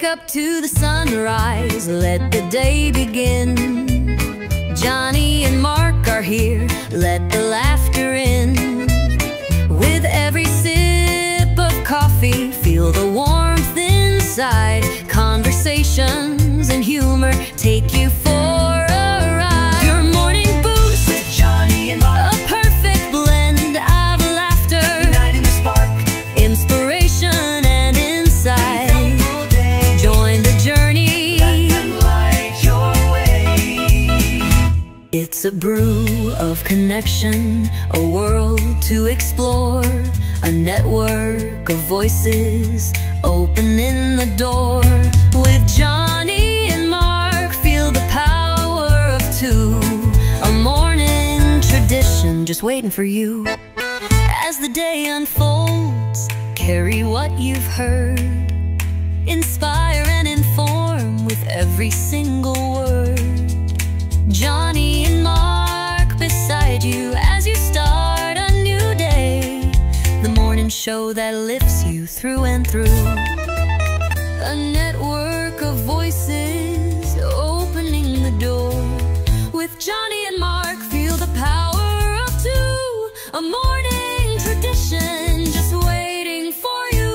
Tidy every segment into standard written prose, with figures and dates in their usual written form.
Wake up to the sunrise, let the day begin. Johnny and Mark are here, let the laughter in. With every sip of coffee, feel the warmth inside. Conversations and humor take you for a ride. Your morning boost with Johnny and Mark, a perfect blend of laughter, uniting the spark, inspiration and insight. Join the journey, let them light your way. It's a brew of connection, a world to explore, a network of voices opening the door. With Johnny and Mark, feel the power of two, a morning tradition just waiting for you. As the day unfolds, carry what you've heard, inspire and inform with every single word. Johnny and Mark beside you as you start a new day, the morning show that lifts you through and through. A network of voices opening the door. With Johnny and Mark, feel the power of two, a morning tradition just waiting for you.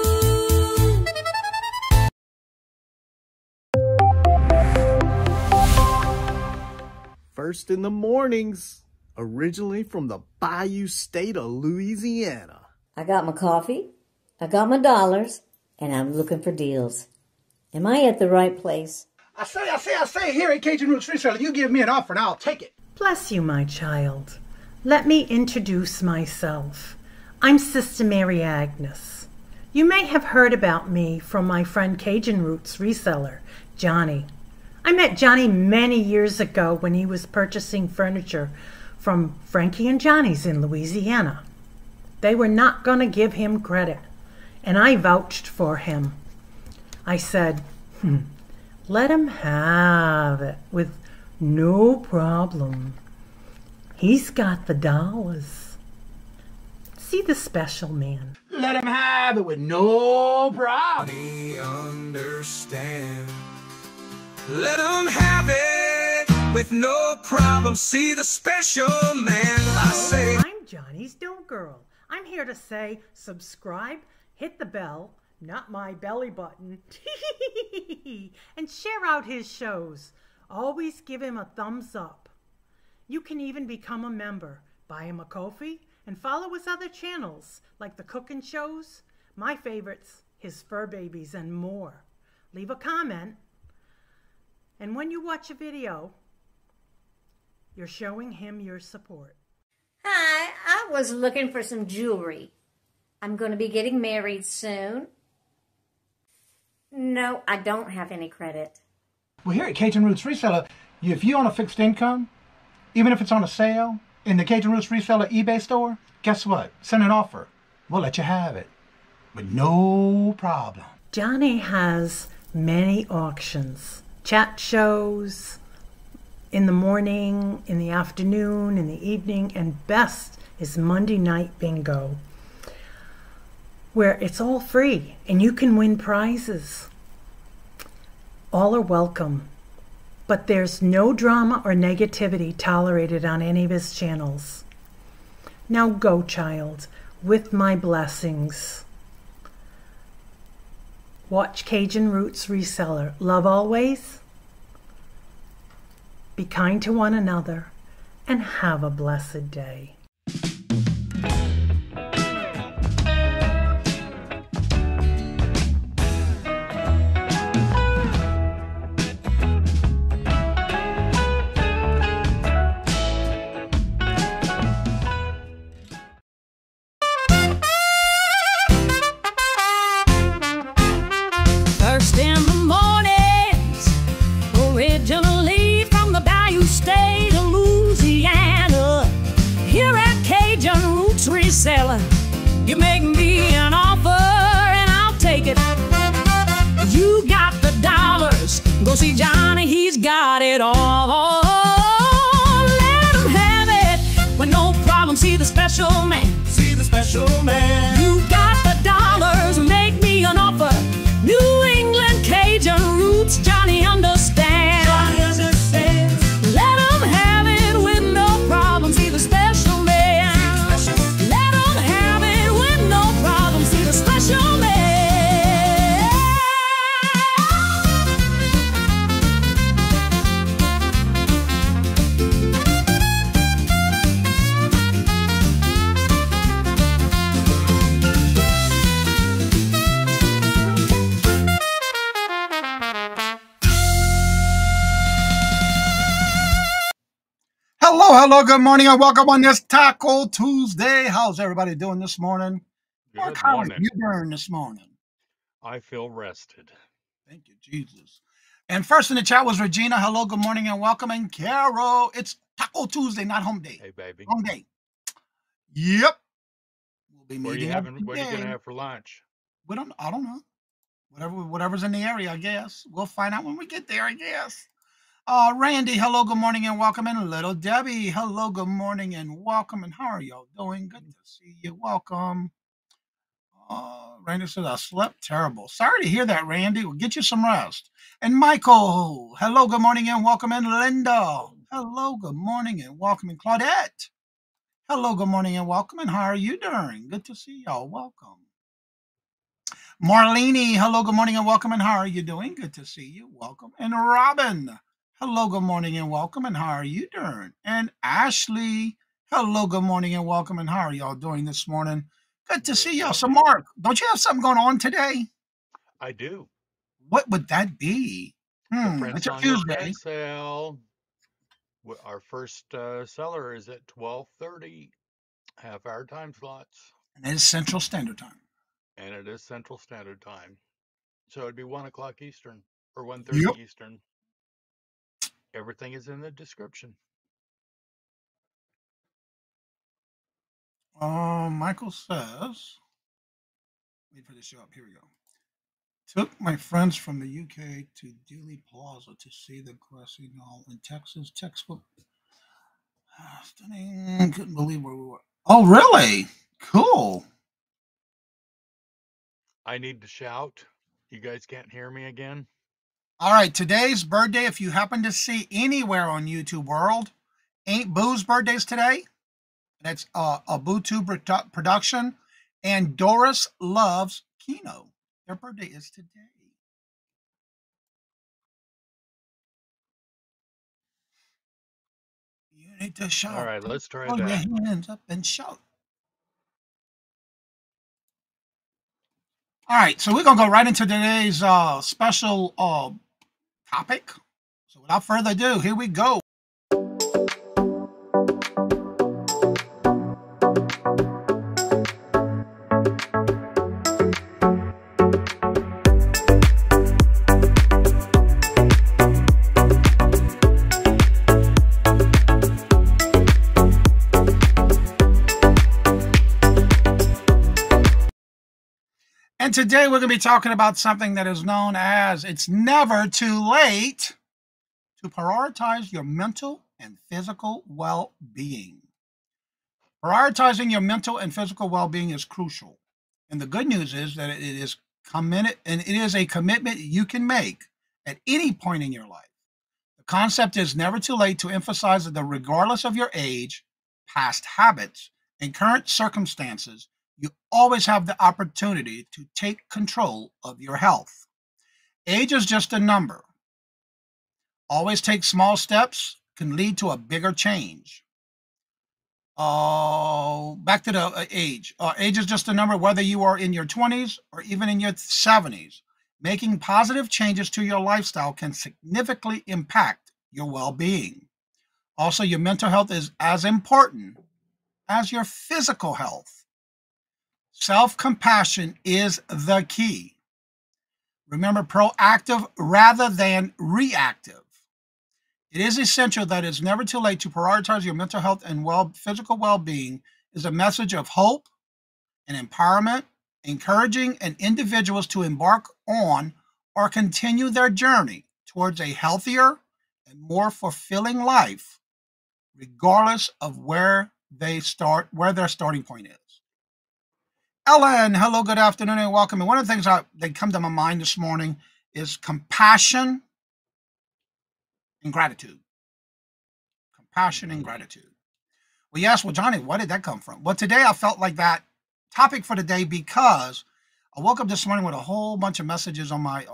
First in the mornings, originally from the Bayou State of Louisiana. I got my coffee, I got my dollars, and I'm looking for deals. Am I at the right place? I say, here at Cajun Roots Reselling, you give me an offer and I'll take it. Bless you, my child. Let me introduce myself. I'm Sister Mary Agnes. You may have heard about me from my friend Cajun Roots reseller, Johnny. I met Johnny many years ago when he was purchasing furniture from Frankie and Johnny's in Louisiana. They were not going to give him credit, and I vouched for him. I said, let him have it with no problem. He's got the dollars. See the special man. Let him have it with no problem. Johnny understand. Let him have it with no problem. See the special man. I say, I'm Johnny's Don't Girl. I'm here to say subscribe, hit the bell, not my belly button, and share out his shows. Always give him a thumbs up. You can even become a member. Buy him a coffee and follow his other channels like the cooking shows, my favorites, his fur babies, and more. Leave a comment. And when you watch a video, you're showing him your support. Hi, I was looking for some jewelry. I'm going to be getting married soon. No, I don't have any credit. Well, here at Cajun Roots Reseller, if you own a fixed income, even if it's on a sale in the Cajun Roots Reseller eBay store, guess what? Send an offer. We'll let you have it with no problem. Johnny has many auctions, chat shows, in the morning, in the afternoon, in the evening, and best is Monday night bingo, where it's all free and you can win prizes. All are welcome, but there's no drama or negativity tolerated on any of his channels. Now go, child, with my blessings. Watch Cajun Roots Reseller. Love always. Be kind to one another and have a blessed day. First in the mornings, originally from the Bayou State of Louisiana. Here at Cajun Roots Reselling, you make me an offer and I'll take it. You got the dollars, go see Johnny, he's got it all. Let him have it with no problem, see the special man. see the special man. You got the dollars, make me an offer. New England Cajun Hello, good morning, and welcome on this Taco Tuesday. How's everybody doing this morning? Mark, Good how are morning. you doing this morning? I feel rested. Thank you, Jesus. And first in the chat was Regina. Hello, good morning, and welcome. And Carol, it's Taco Tuesday, not home day. Hey, baby. Home day. Yep. We'll be What are you meeting having? up What are you today. gonna have for lunch? I don't know. Whatever's in the area, I guess. We'll find out when we get there, I guess. Randy, hello, good morning, and welcome. And Little Debbie, hello, good morning, and welcome. And how are y'all doing? Good to see you. Welcome. Randy says, I slept terrible. Sorry to hear that, Randy. We'll get you some rest. And Michael, hello, good morning, and welcome. And Linda, hello, good morning, and welcome. And Claudette, hello, good morning, and welcome. And how are you doing? Good to see y'all. Welcome. Marlene, hello, good morning, and welcome. And how are you doing? Good to see you. Welcome. And Robin, hello, good morning, and welcome. And how are you doing? And Ashley, hello, good morning, and welcome. And how are y'all doing this morning? Good to see y'all. So, Mark, don't you have something going on today? I do. What would that be? The It's Prince a on Your Tuesday. Bed sale. Our first seller is at 12:30, half-hour time slots, And it is Central Standard Time. and it is Central Standard Time. So it'd be 1 o'clock Eastern or 1:30 Yep. Eastern. Everything is in the description. Michael says, wait for the show up. Here we go. Took my friends from the UK to Dealey Plaza to see the Grassy Knoll in Texas. Textbook. Stunning. Couldn't believe where we were. Oh, really? Cool. I need to shout. You guys can't hear me again? All right. Today's birthday, if you happen to see anywhere on YouTube World, Ain't Boo's birthday's today. That's a Boo2 production. And Doris Loves Kino. Their birthday is today. You need to shout. All right, let's try Throw your that. hands up and shout. All right, so we're going to go right into today's special topic. So without further ado, here we go. And today we're going to be talking about something that is known as it's never too late to prioritize your mental and physical well-being. Prioritizing your mental and physical well-being is crucial. And the good news is that it is a commitment you can make at any point in your life. The concept is never too late to emphasize that regardless of your age, past habits, and current circumstances, you always have the opportunity to take control of your health. Age is just a number. Always take small steps can lead to a bigger change. Back to the age. Age is just a number, whether you are in your 20s or even in your 70s. Making positive changes to your lifestyle can significantly impact your well-being. Also, your mental health is as important as your physical health. Self-compassion is the key. Remember, proactive rather than reactive. It is essential that it's never too late to prioritize your mental health and physical well-being is a message of hope and empowerment, encouraging individuals to embark on or continue their journey towards a healthier and more fulfilling life, regardless of where their starting point is. Ellen, hello, good afternoon, and welcome. And one of the things that come to my mind this morning is compassion and gratitude. Compassion and gratitude. Well, yes, well, Johnny, where did that come from? Well, today I felt like that topic for the day because I woke up this morning with a whole bunch of messages on my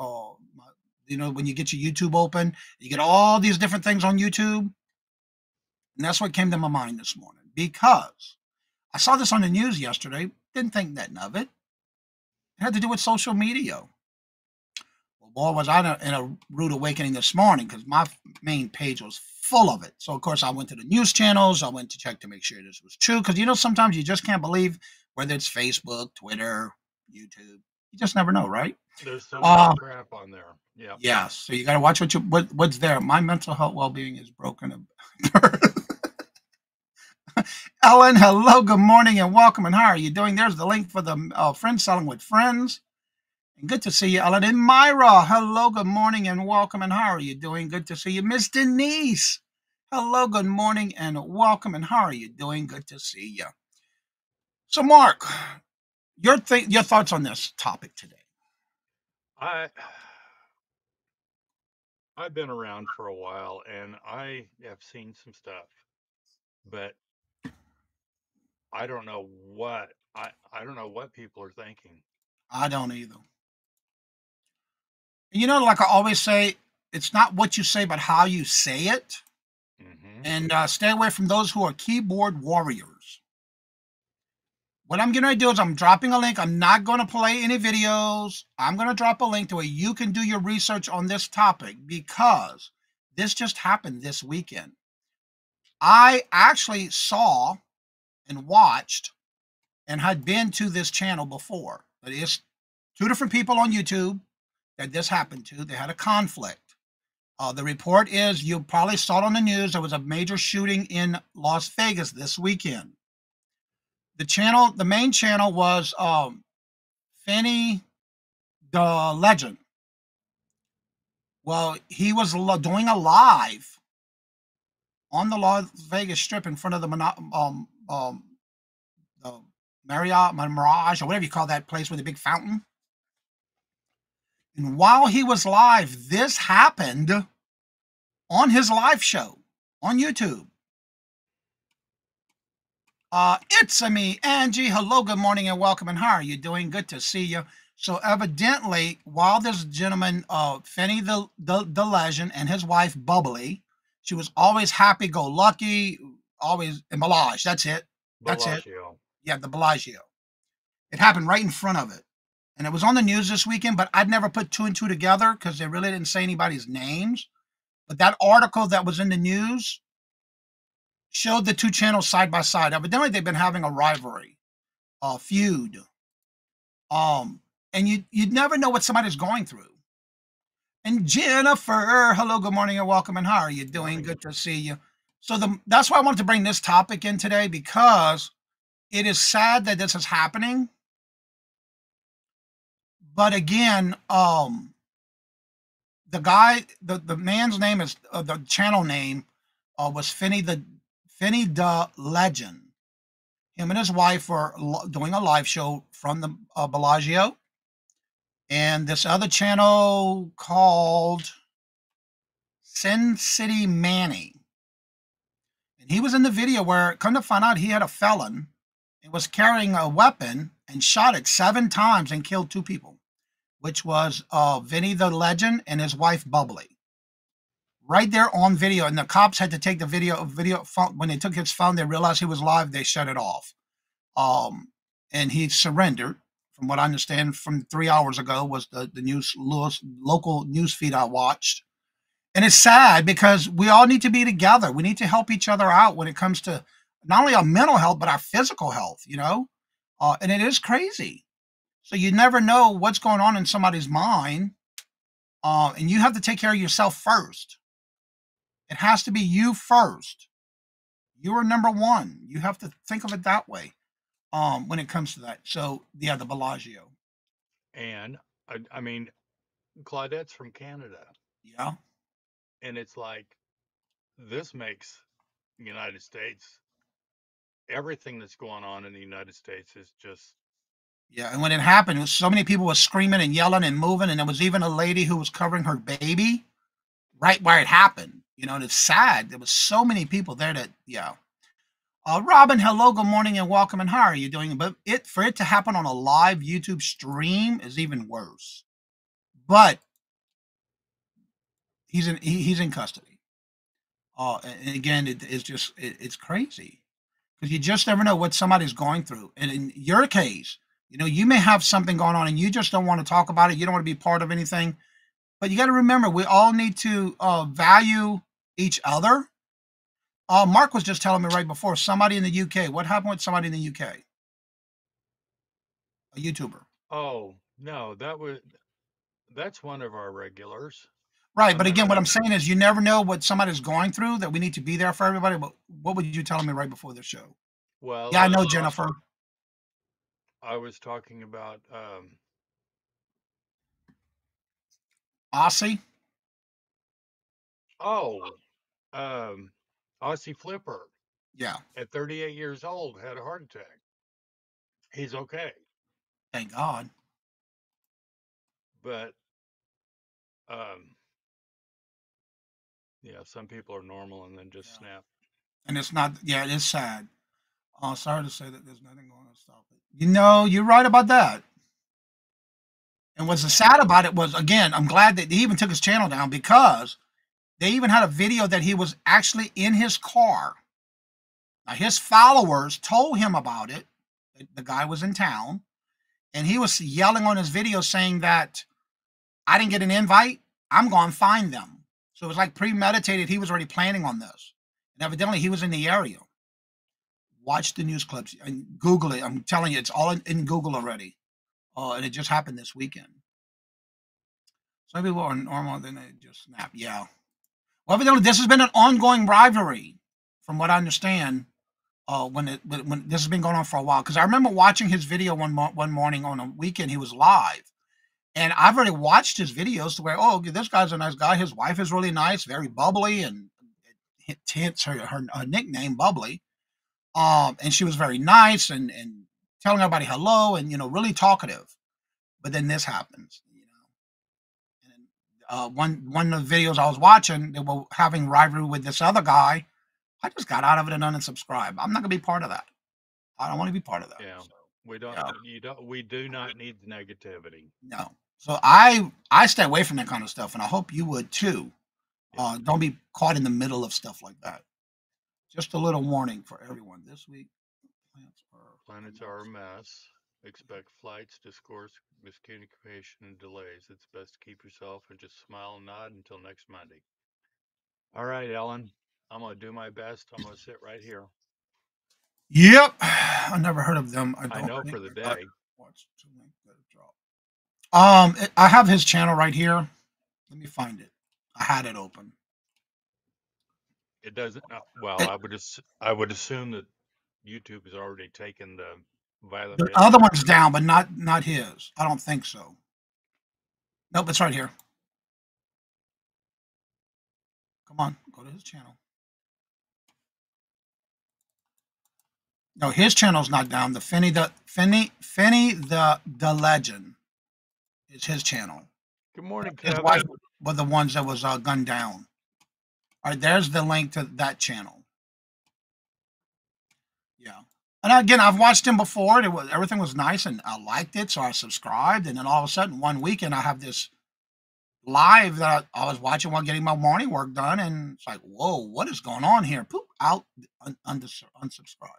when you get your YouTube open, you get all these different things on YouTube. And that's what came to my mind this morning because I saw this on the news yesterday, didn't think nothing of it. It had to do with social media. Well, boy, was I in a rude awakening this morning because my main page was full of it. So, of course, I went to the news channels. I went to check to make sure this was true. Because, sometimes you just can't believe whether it's Facebook, Twitter, YouTube. You just never know, right? There's so much crap on there. Yeah. Yeah. So you got to watch what's there. My mental health well-being is broken. Ellen, hello, good morning, and welcome. And how are you doing? There's the link for the Friends Selling with Friends. And good to see you, Ellen. And Myra, hello, good morning, and welcome. And how are you doing? Good to see you. Miss Denise, hello, good morning, and welcome. And how are you doing? Good to see you. So, Mark, your thoughts on this topic today? I've been around for a while, and I have seen some stuff, but I don't know what I don't know what people are thinking. I don't either. Like I always say, it's not what you say, but how you say it. And stay away from those who are keyboard warriors. What I'm going to do is I'm dropping a link. I'm not going to play any videos. I'm going to drop a link to where you can do your research on this topic, because this just happened this weekend. I actually saw and watched and had been to this channel before. It is 2 different people on YouTube that this happened to. They had a conflict. The report is, you probably saw it on the news, there was a major shooting in Las Vegas this weekend. The main channel was Finney the Legend. Well, he was doing a live on the Las Vegas Strip in front of the Mirage, or whatever you call that place with a big fountain. And while he was live, this happened on his live show on YouTube. It's me, Angie. Hello, good morning, and welcome. And how are you doing? Good to see you. So evidently, while this gentleman, Finney the Legend, and his wife, Bubbly, she was always happy-go-lucky, always, and Balaj, that's it. That's it. Yeah, the Bellagio. It happened right in front of it. And it was on the news this weekend, but I'd never put 2 and 2 together because they really didn't say anybody's names. But that article that was in the news showed the 2 channels side by side. Evidently, they've been having a rivalry, a feud. And you'd never know what somebody's going through. And Jennifer, hello, good morning, and welcome. And how are you doing? Good to see you. So that's why I wanted to bring this topic in today, because it is sad that this is happening. But again, the man's name is, the channel name was Finney the Legend. Him and his wife were doing a live show from the Bellagio. And this other channel called Sin City Manny. And he was in the video where, come to find out, he had a felon and was carrying a weapon and shot it 7 times and killed 2 people, which was Vinny the Legend and his wife, Bubbly. Right there on video. And the cops had to take the video phone. When they took his phone, they realized he was live. They shut it off. And he surrendered. From what I understand, from 3 hours ago was the local news feed I watched. And it's sad because we all need to be together. We need to help each other out when it comes to not only our mental health, but our physical health, and it is crazy. So you never know what's going on in somebody's mind. And you have to take care of yourself first. It has to be you first. You are number one. You have to think of it that way. When it comes to that. So yeah, the Bellagio. And I mean, Claudette's from Canada. Yeah. And it's like, this makes the United States, everything that's going on in the United States is just. Yeah. And when it happened, so many people were screaming and yelling and moving. And there was even a lady who was covering her baby right where it happened, and it's sad. There was so many people there that, yeah. Robin, hello, good morning, and welcome. And how are you doing? But for it to happen on a live YouTube stream is even worse. But he's in custody. And again, it's crazy because you just never know what somebody's going through. And in your case, you may have something going on and you just don't want to talk about it. You don't want to be part of anything. But you got to remember, we all need to value each other. Mark was just telling me right before, somebody in the UK. What happened with somebody in the UK? A YouTuber. Oh, no, that's one of our regulars. Right, I'm but not again, what I'm sure. saying is you never know what somebody's going through, that we need to be there for everybody. But what would you tell me right before the show? Well, Yeah, I know, Jennifer. I was talking about Aussie? oh, Aussie Flipper Yeah, at 38 years old had a heart attack. He's okay, thank God. but um, yeah, some people are normal and then just Yeah. snap. And it's not, yeah, it is sad. Sorry to say that there's nothing going to stop it. You know, you're right about that. And what's sad about it was, again, I'm glad that he even took his channel down, because they even had a video that he was actually in his car. Now, his followers told him about it. The guy was in town, and he was yelling on his video saying that I didn't get an invite. I'm going to find them. So it was like premeditated. He was already planning on this. And evidently, he was in the area. Watch the news clips and Google it. I'm telling you, it's all in Google already. And it just happened this weekend. Some people are normal, then they just snap. Yeah. Well, evidently, this has been an ongoing rivalry, from what I understand. When this has been going on for a while, because I remember watching his video one morning on a weekend. He was live, and I've already watched his videos to where, oh, this guy's a nice guy. His wife is really nice, very bubbly, and hence her nickname, Bubbly. And she was very nice and telling everybody hello, and really talkative. But then this happens, And one of the videos I was watching, they were having rivalry with this other guy. I just got out of it and unsubscribed. I'm not gonna be part of that. I don't want to be part of that. Yeah, So, we don't. yeah, You don't. We do not need the negativity. no. So I stay away from that kind of stuff, and I hope you would too. Yeah. Don't be caught in the middle of stuff like that. Just a little warning for everyone this week. Planets are a mess. Expect flights, discourse, miscommunication, and delays. It's best to keep yourself and just smile and nod until next Monday. All right, Ellen. I'm gonna do my best. I'm gonna sit right here. Yep, I never heard of them. I I don't know think for the I day. watched something that dropped. I have his channel right here. Let me find it. I had it open. It doesn't. Well, It, I would assume that YouTube has already taken the violent the hits other down. one's down, but not his. I don't think so. Nope, it's right here. Come on, go to his channel. No, his channel's not down. The Finney the Legend is his channel. Good morning, His wife Kevin. were the ones that was gunned down. All right, there's the link to that channel. Yeah. And again, I've watched him before. Everything was nice, and I liked it, so I subscribed. And then all of a sudden, one weekend, I have this live that I was watching while getting my morning work done, and it's like, whoa, what is going on here? Poop, out, unsubscribe.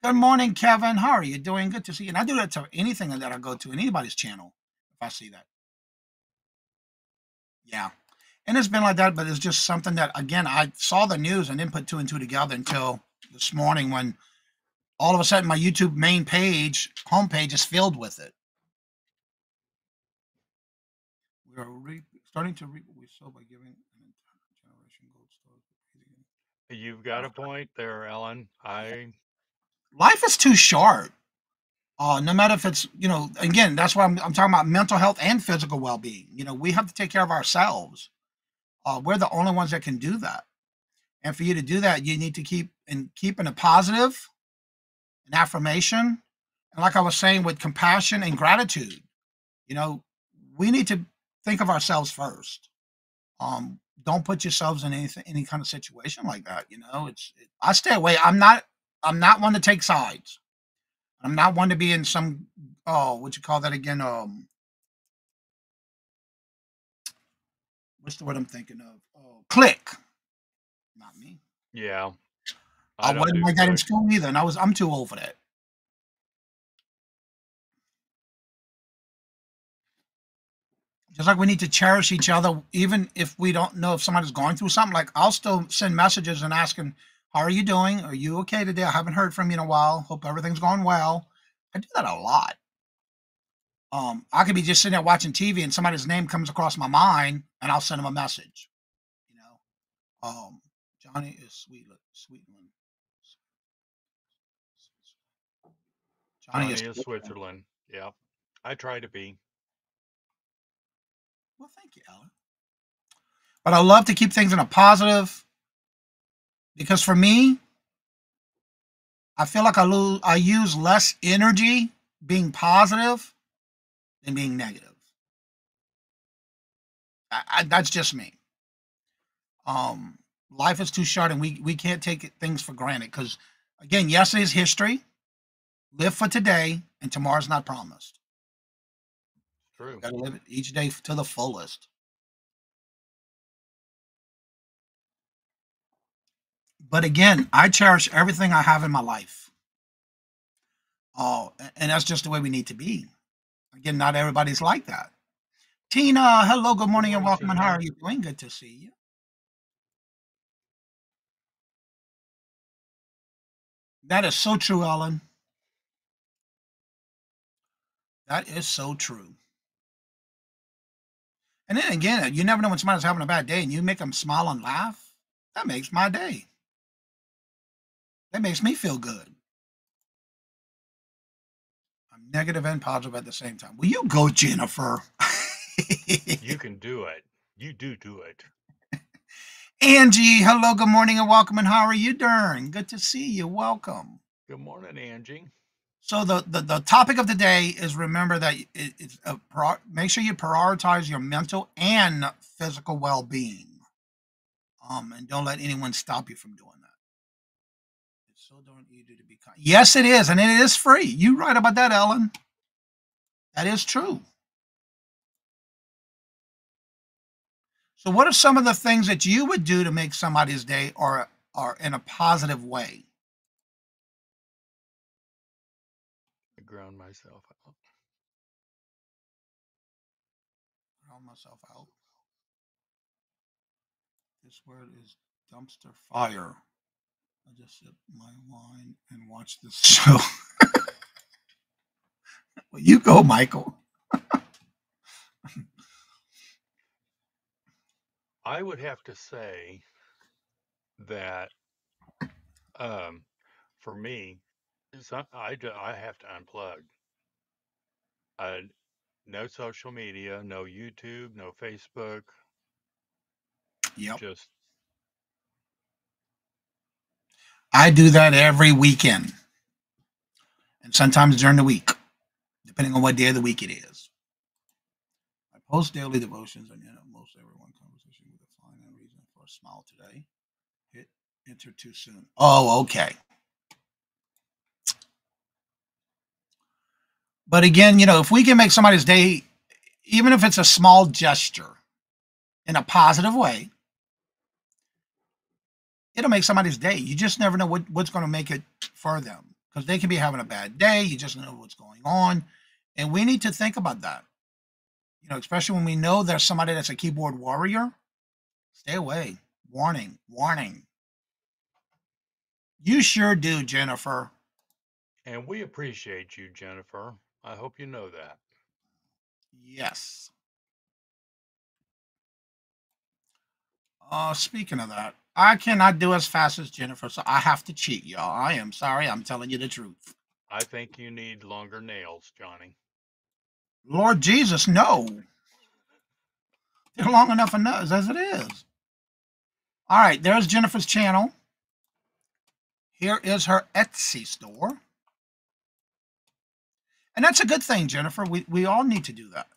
Good morning, Kevin. How are you doing? Good to see you. And I do that to anything that I go to, anybody's channel, if I see that. Yeah. And it's been like that, but it's just something that, again, I saw the news and didn't put two and two together until this morning, when all of a sudden my YouTube main page, homepage, is filled with it. We are starting to reap what we sow by giving an entire generation gold stars. You've got a point there, Ellen. Life is too short. No matter if it's, again, that's why I'm talking about mental health and physical well-being. We have to take care of ourselves. We're the only ones that can do that. And for you to do that, you need to keeping a positive, an affirmation. And like I was saying, with compassion and gratitude, we need to think of ourselves first. Don't put yourselves in any kind of situation like that. I stay away. I'm not one to take sides. I'm not one to be in some, what you call that again? What's the word I'm thinking of? Click. Not me. Yeah. I wasn't like that in school either, and I'm too old for that. Just like we need to cherish each other, even if we don't know if somebody's going through something. Like I'll still send messages and asking, how are you doing? Are you okay today? I haven't heard from you in a while. Hope everything's going well. I do that a lot. I could be just sitting there watching TV and somebody's name comes across my mind and I'll send them a message. You know, Johnny is Sweetland. Johnny is Switzerland. Yeah. I try to be. Well, thank you, Ellen. But I love to keep things in a positive because for me, I feel like I use less energy being positive than being negative. That's just me. Life is too short, and we can't take things for granted because, again, yesterday's history. Live for today, and tomorrow's not promised. True. Got to live it each day to the fullest. But again, I cherish everything I have in my life. Oh, and that's just the way we need to be. Again, not everybody's like that. Tina, hello, good morning, and welcome. And how are you doing? Good to see you. That is so true, Ellen. That is so true. And then again, you never know when somebody's having a bad day and you make them smile and laugh. That makes my day. That makes me feel good. I'm negative and positive at the same time. Will you go, Jennifer? You can do it. You do it. Angie, hello, good morning, and welcome. And how are you doing? Good to see you. Welcome. Good morning, Angie. So the topic of the day is remember that make sure you prioritize your mental and physical well-being. And don't let anyone stop you from doing that. It's so darn easy to be kind. Yes, it is, and it is free. You right about that, Ellen. That is true. So what are some of the things that you would do to make somebody's day or in a positive way? I ground myself out. Ground myself out. This word is dumpster fire. I just sip my wine and watch this show. Well, you go, Michael. I would have to say that for me, I have to unplug. No social media, no YouTube, no Facebook. Yep. Just I do that every weekend. And sometimes during the week, depending on what day of the week it is. I post daily devotions and most everyone conversation with a fine and reason for a smile today. Hit enter too soon. Oh, okay. But again, if we can make somebody's day, even if it's a small gesture in a positive way, it'll make somebody's day. You just never know what's going to make it for them because they can be having a bad day. You just don't know what's going on. And we need to think about that. Especially when we know there's somebody that's a keyboard warrior. Stay away. Warning, warning. You sure do, Jennifer. And we appreciate you, Jennifer. I hope you know that. Yes. Speaking of that, I cannot do as fast as Jennifer, so I have to cheat, y'all. I am sorry. I'm telling you the truth. I think you need longer nails, Johnny. Lord Jesus, no. They're long enough as it is. All right, there's Jennifer's channel. Here is her Etsy store. And that's a good thing, Jennifer. We all need to do that.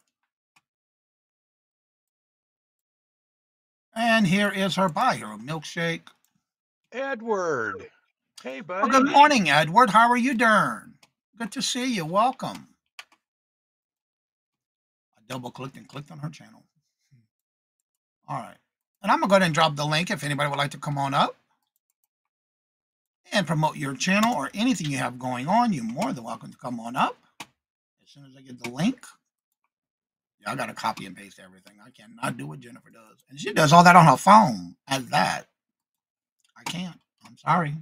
And here is her buyer, Milkshake. Edward. Hey, buddy. Well, good morning, Edward. How are you doing? Good to see you. Welcome. I double-clicked and clicked on her channel. All right. And I'm going to go ahead and drop the link if anybody would like to come on up and promote your channel or anything you have going on. You're more than welcome to come on up. As soon as I get the link, Yeah, I got to copy and paste everything. I cannot do what Jennifer does. And she does all that on her phone as that. I can't. I'm sorry.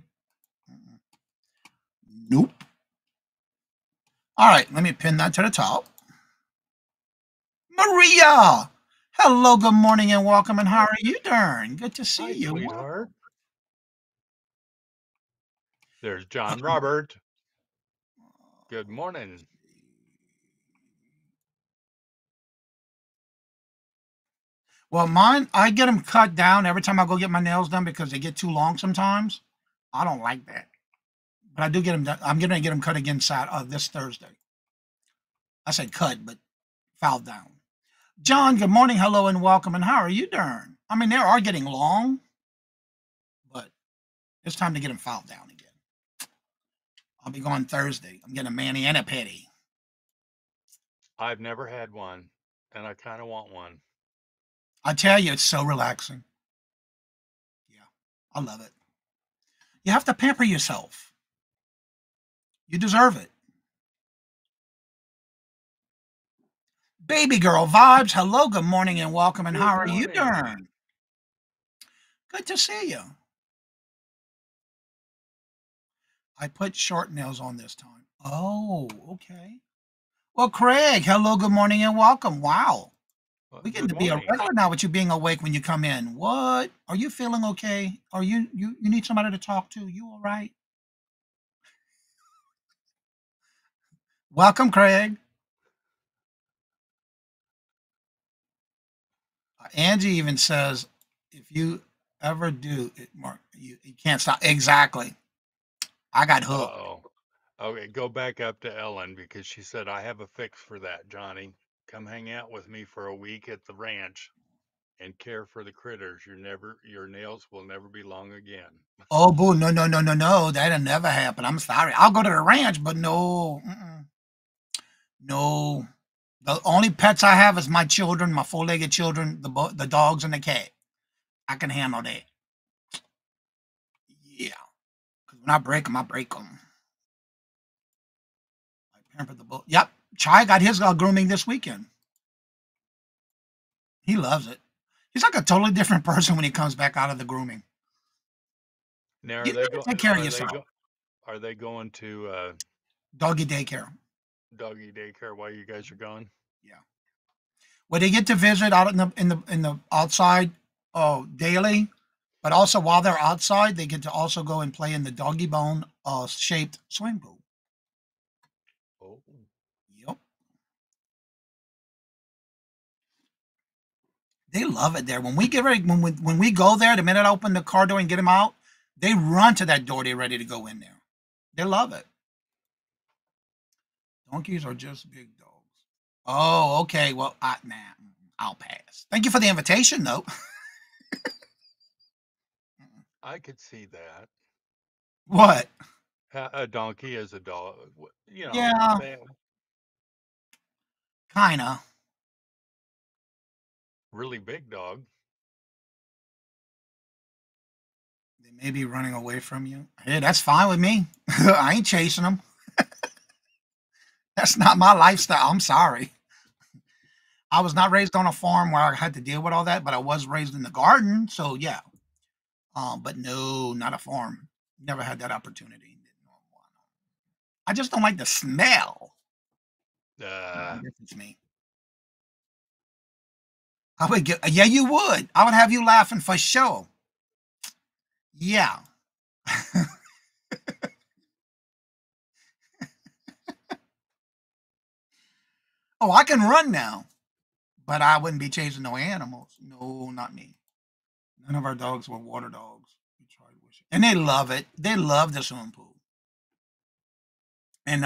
Mm-mm. Nope. All right, let me pin that to the top. Maria! Hello, good morning, and welcome. And how are you doing? Good to see Hi, you. sweetheart. There's John Robert. Good morning. Well, mine, I get them cut down every time I go get my nails done because they get too long sometimes. I don't like that. But I do get them done. I'm going to get them cut again this Thursday. I said cut, but filed down. John, good morning, hello, and welcome. And how are you doing? I mean, they are getting long, but it's time to get them filed down again. I'll be going Thursday. I'm getting a mani and a pedi. I've never had one, and I kind of want one. I tell you, it's so relaxing. Yeah, I love it. You have to pamper yourself. You deserve it. Baby girl vibes. Hello, good morning, and welcome. And Good how are you morning. doing? Good to see you. I put short nails on this time. Oh, okay. Well, Craig, hello, good morning, and welcome. Wow. We get Good to be a morning. regular now with you being awake when you come in. What? Are you feeling okay? Are you need somebody to talk to? You all right? Welcome, Craig. Angie even says, if you ever do it, Mark, you can't stop. Exactly. I got hooked. Uh-oh. Okay, go back up to Ellen because she said, I have a fix for that, Johnny. Come hang out with me for a week at the ranch and care for the critters. Your nails will never be long again. Oh, boo. No, no, no, no, no. That'll never happen. I'm sorry. I'll go to the ranch, but no. No. The only pets I have is my children, my four-legged children, the dogs, and the cat. I can handle that. Yeah. Because when I break them, I break them. I pamper the bull. Yep. Chai got his grooming this weekend. He loves it. He's like a totally different person when he comes back out of the grooming. Now, You gotta take care of are they yourself. go, are they going to Doggy daycare. doggy daycare while you guys are gone? Yeah. Well, they get to visit out in the outside daily, but also while they're outside, they get to also go and play in the doggy bone shaped swimming pool. Oh, Yep. They love it there. When we get ready, when we go there, the minute I open the car door and get them out, they run to that door. They're ready to go in there. They love it. Donkeys are just big dogs. Oh, okay. Well, nah, I'll pass. Thank you for the invitation, though. I could see that. What? A donkey is a dog. Yeah, kind of. Really big dog. They may be running away from you. Hey, that's fine with me. I ain't chasing them. That's not my lifestyle. I'm sorry. I was not raised on a farm where I had to deal with all that, but I was raised in the garden. So yeah. But no, not a farm. Never had that opportunity. I just don't like the smell. I guess it's me. I would get, yeah, you would. I would have you laughing for sure. Yeah. Oh, I can run now, but I wouldn't be chasing no animals. No, not me. None of our dogs were water dogs. We tried wishing, and they love it. They love the swimming pool, and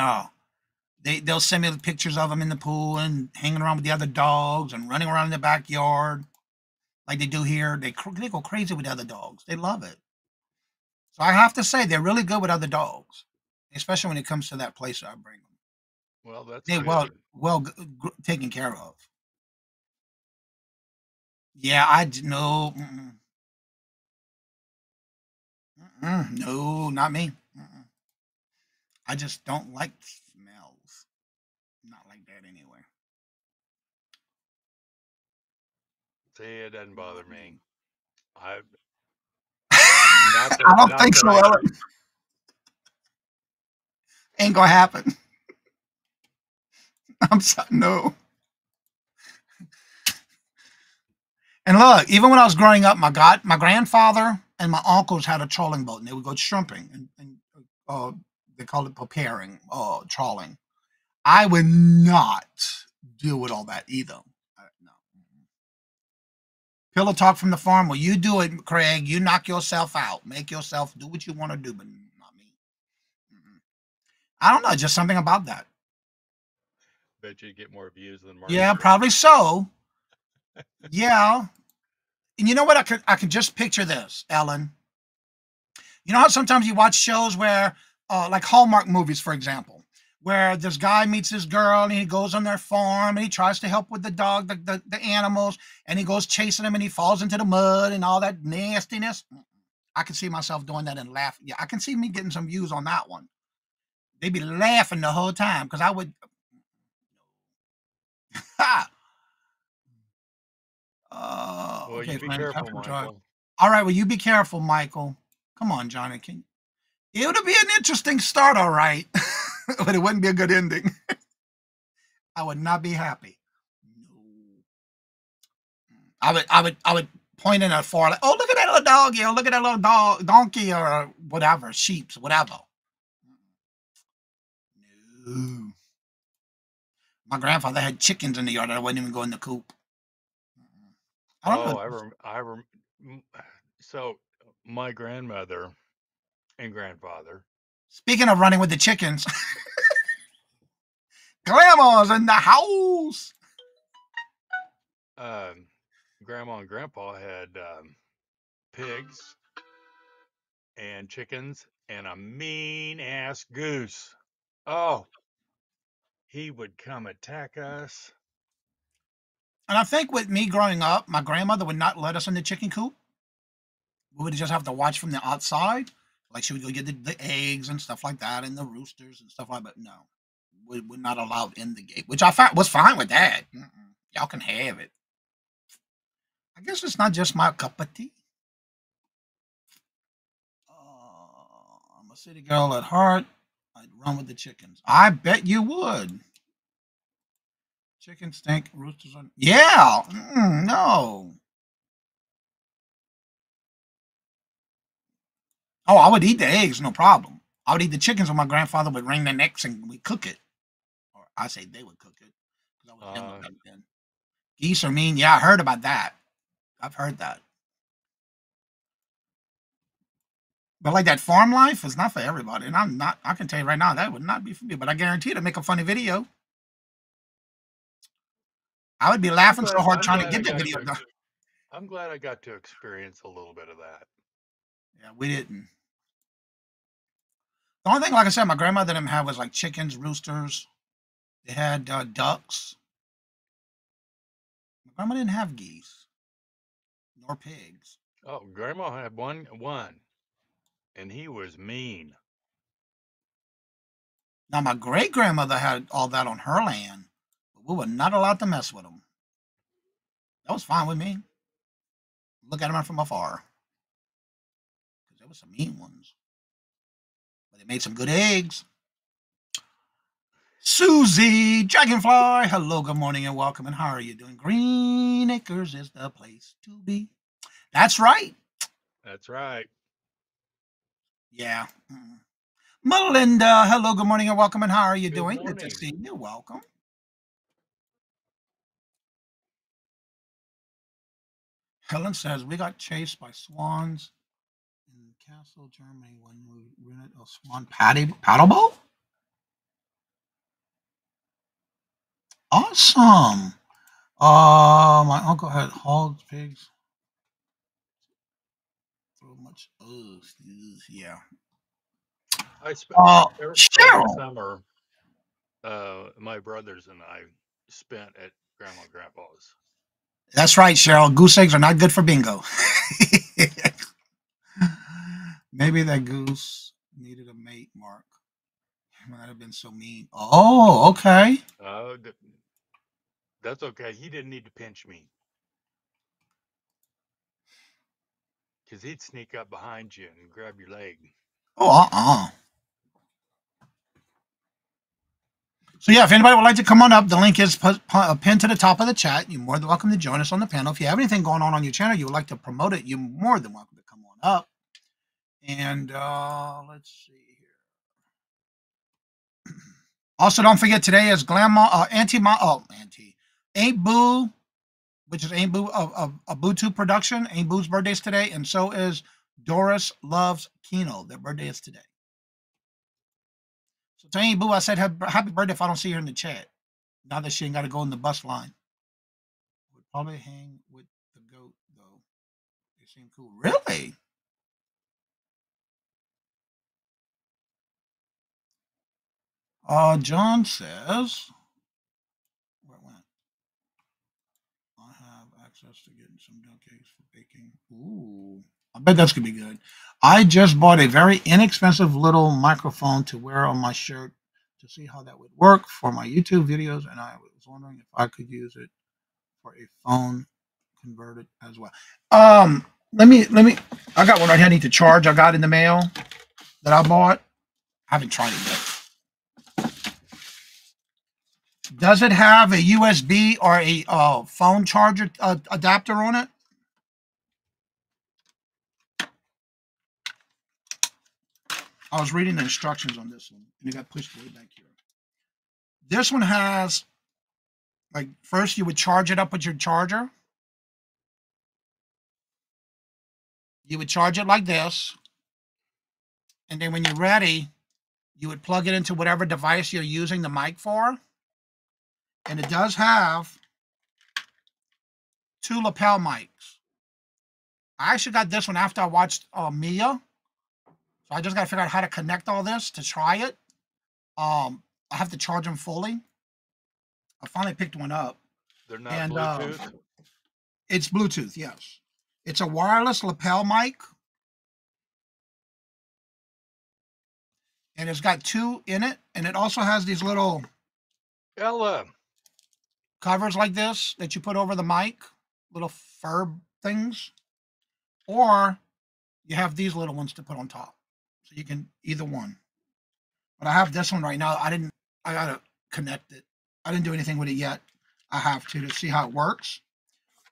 they'll send me pictures of them in the pool and hanging around with the other dogs and running around in the backyard like they do here. They go crazy with other dogs. They love it. So I have to say they're really good with other dogs, especially when it comes to that place that I bring them. Well, that's They're well good. taken care of. Yeah, I no. No, not me. I just don't like smells. Not like that anyway. See, it doesn't bother me. I I don't not think that so, I Ellen. Ain't gonna happen. I'm sorry, no. And look, even when I was growing up, my grandfather and my uncles had a trolling boat, and they would go shrimping, and uh, they call it preparing, trawling. I would not deal with all that either. No. Pillow talk from the farm. Well, you do it, Craig. You knock yourself out. Make yourself do what you want to do, but not me. Mm-mm. I don't know. Just something about that. bet you get more views than Mark Yeah, Maron. probably so. Yeah. And you know what? I could just picture this, Ellen. You know how sometimes you watch shows where, like Hallmark movies, for example, where this guy meets this girl and he goes on their farm and he tries to help with the dog, the animals, and he goes chasing them and he falls into the mud and all that nastiness. I can see myself doing that and laughing. Yeah, I can see me getting some views on that one. They'd be laughing the whole time because I would. Ha! Well, Okay, you be friend, careful, careful drive. Michael. All right, well, you be careful, Michael. Come on, Johnny. It would be an interesting start, all right, but it wouldn't be a good ending. I would not be happy. No. I would point in at far like, oh, look at that little doggy, or look at that little donkey, or whatever, sheeps, whatever. No. My grandfather had chickens in the yard. I wouldn't even go in the coop. I don't Oh, know. so my grandmother and grandfather, Speaking of running with the chickens, grandma's in the house. um, grandma and grandpa had pigs and chickens and a mean ass goose. Oh, he would come attack us. And I think with me growing up, my grandmother would not let us in the chicken coop. We would just have to watch from the outside. Like she would go get the eggs and stuff like that, and the roosters and stuff like that. No, we're not allowed in the gate, which I was fine with that. Y'all can have it. I guess it's not just my cup of tea. I'm a city girl at heart. I'd run with the chickens. I bet you would. Chicken stink, roosters on. Yeah, no. Oh, I would eat the eggs, no problem. I would eat the chickens when my grandfather would wring their necks and we cook it. Or I say they would cook it because I was younger back then. Geese are mean. Yeah, I heard about that. I've heard that. But like that farm life is not for everybody. And I'm not, I can tell you right now, that would not be for me. But I guarantee to make a funny video. I would be laughing so hard trying to get the video done. I'm glad I got to experience a little bit of that. Yeah, we didn't. The only thing, like I said, my grandmother didn't have was like chickens, roosters. They had ducks. My grandma didn't have geese nor pigs. Oh, grandma had one, and he was mean. Now, my great grandmother had all that on her land, but we were not allowed to mess with them. That was fine with me. Look at them from afar. Because there were some mean ones. But they made some good eggs. Susie, Dragonfly, hello, good morning, and welcome. And how are you doing? Green Acres is the place to be. That's right. That's right. Yeah. Melinda, hello, good morning, and welcome. And how are you Good doing? morning. Good to see you. Welcome. Helen says, we got chased by swans in Castle, Germany when we rented a swan paddle boat. Awesome. My uncle had hogs, pigs. So much. Yeah. I spent every Cheryl. summer. My brothers and I spent at Grandma and Grandpa's. That's right, Cheryl. Goose eggs are not good for bingo. Maybe that goose needed a mate, Mark. He might have been so mean. Oh, okay. That's okay. He didn't need to pinch me. Because he'd sneak up behind you and grab your leg. Oh, So yeah, if anybody would like to come on up, the link is pinned to the top of the chat. You're more than welcome to join us on the panel. If you have anything going on your channel, you would like to promote it, you're more than welcome to come on up. And let's see here. Also, don't forget today is Ain't Boo, which is Ain't Boo a Boo2 production. Ain't Boo's birthday's today, and so is Doris Loves Kino. Their birthday is today. So to Ain't Boo, I said happy birthday if I don't see her in the chat. Now that she ain't got to go in the bus line. Would probably hang with the goat though. They seem cool. Really? John says, where it went? I have access to getting some dough cakes for baking. Ooh, I bet that's gonna be good. I just bought a very inexpensive little microphone to wear on my shirt to see how that would work for my YouTube videos, and I was wondering if I could use it for a phone converted as well. Let me. I got one right here. I need to charge. I got in the mail that I bought. I haven't tried it yet. Does it have a USB or a phone charger adapter on it? I was reading the instructions on this one, and it got pushed way back here. This one has, like, first you would charge it up with your charger. You would charge it like this, and then when you're ready, you would plug it into whatever device you're using the mic for. And it does have 2 lapel mics. I actually got this one after I watched Mia. So I just got to figure out how to connect all this to try it. I have to charge them fully. I finally picked one up. They're not Bluetooth? It's Bluetooth, yes. It's a wireless lapel mic. And it's got 2 in it. And it also has these little Ella. covers like this that you put over the mic. Little fur things. Or you have these little ones to put on top. So you can either one. But I have this one right now. I gotta connect it. I didn't do anything with it yet. I have to see how it works.